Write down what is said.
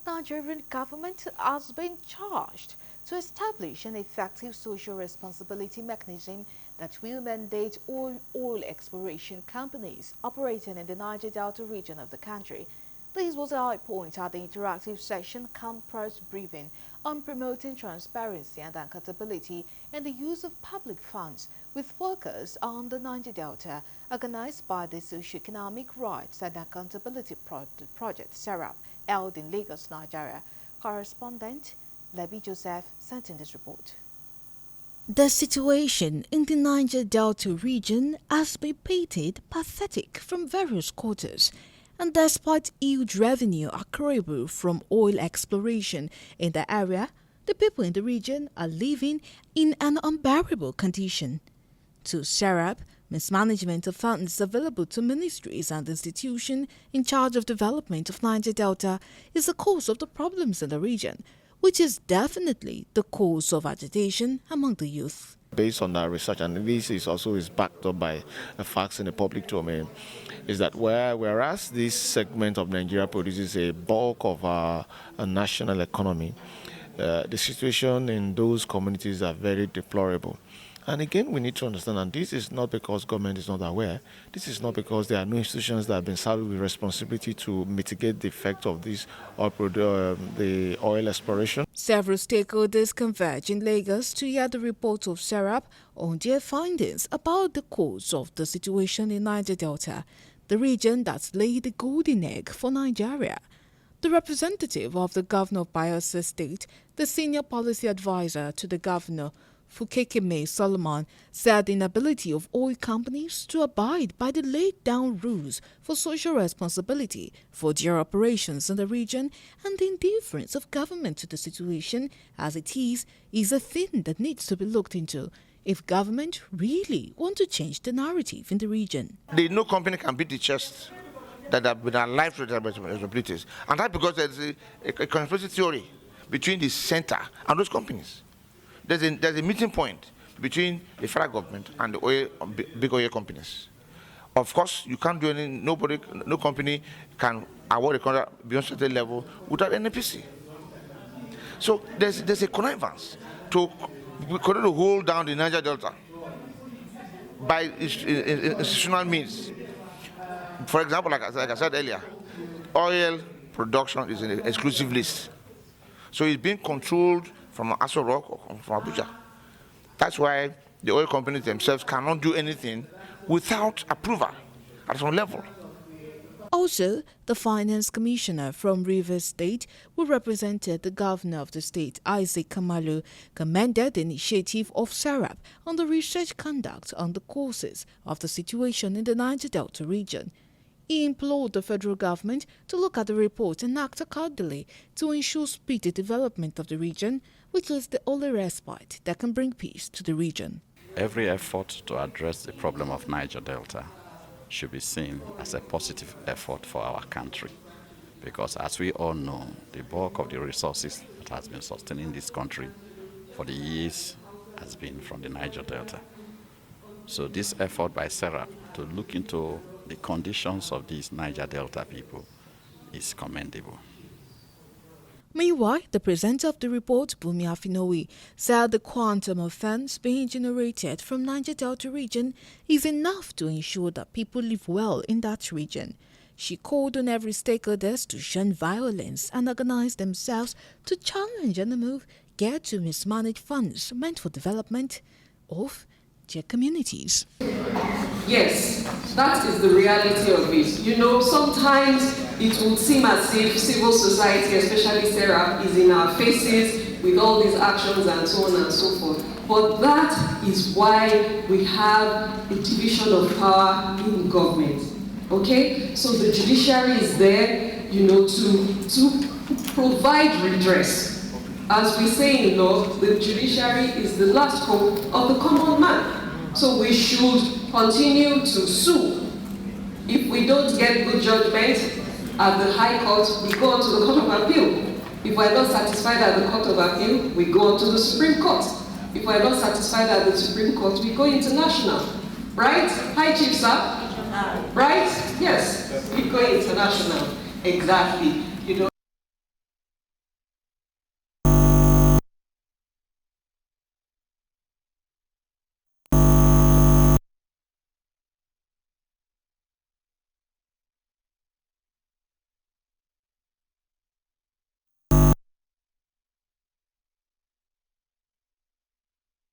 Nigerian government has been charged to establish an effective social responsibility mechanism that will mandate all oil exploration companies operating in the Niger Delta region of the country. This was a high point at the interactive session Press briefing on promoting transparency and accountability in the use of public funds with focus on the Niger Delta, organized by the Socio-Economic Rights and Accountability Project, SERAP, held in Lagos, Nigeria. Correspondent Lebby Joseph sent in this report. The situation in the Niger Delta region has been painted pathetic from various quarters, and despite huge revenue accruable from oil exploration in the area, the people in the region are living in an unbearable condition. To SERAP, mismanagement of funds available to ministries and institutions in charge of development of Niger Delta is the cause of the problems in the region, which is definitely the cause of agitation among the youth. Based on our research, and this is also backed up by facts in the public domain, is that whereas this segment of Nigeria produces a bulk of our national economy, the situation in those communities are very deplorable. And again, we need to understand, and this is not because government is not aware, this is not because there are no institutions that have been saddled with responsibility to mitigate the effect of this the oil exploration. Several stakeholders converge in Lagos to hear the report of SERAP on their findings about the cause of the situation in Niger Delta, the region that's laid the golden egg for Nigeria. The representative of the governor of Bayelsa State, the senior policy advisor to the governor, Fukekeme Solomon, said the inability of oil companies to abide by the laid-down rules for social responsibility for their operations in the region and the indifference of government to the situation as it is a thing that needs to be looked into if government really want to change the narrative in the region. No company can beat the chest that have been alive to their responsibilities. And that's because there's a conspiracy theory between the center and those companies. There's a meeting point between the federal government and the big oil companies. Of course, you can't do anything. No company can award a contract beyond a certain level without NPC. So there's a connivance to hold down the Niger Delta by institutional means. For example, like I said earlier, oil production is an exclusive list. So it's being controlled from Aso Rock or from Abuja. That's why the oil companies themselves cannot do anything without approval at some level. Also, the finance commissioner from Rivers State, who represented the governor of the state, Isaac Kamalu, commended the initiative of SERAP on the research conduct on the causes of the situation in the Niger Delta region. He implored the federal government to look at the report and act accordingly to ensure speedy development of the region, which is the only respite that can bring peace to the region. Every effort to address the problem of Niger Delta should be seen as a positive effort for our country, because as we all know, the bulk of the resources that has been sustaining this country for the years has been from the Niger Delta. So this effort by SERAP to look into the conditions of these Niger Delta people is commendable. Meanwhile, the presenter of the report, Bumi Afinowi, said the quantum of funds being generated from Niger Delta region is enough to ensure that people live well in that region. She called on every stakeholder to shun violence and organize themselves to challenge and move get to mismanaged funds meant for development of their communities. Yes, that is the reality of it. You know, sometimes it would seem as if civil society, especially SERAP, is in our faces with all these actions and so on and so forth. But that is why we have a division of power in government. Okay? So the judiciary is there, you know, to provide redress. As we say in law, the judiciary is the last hope of the common man. So we should continue to sue. If we don't get good judgment at the High Court, we go on to the Court of Appeal. If we're not satisfied at the Court of Appeal, we go on to the Supreme Court. If we're not satisfied at the Supreme Court, we go international. Right? Hi, Chief Sir. Right? Yes, we go international. Exactly.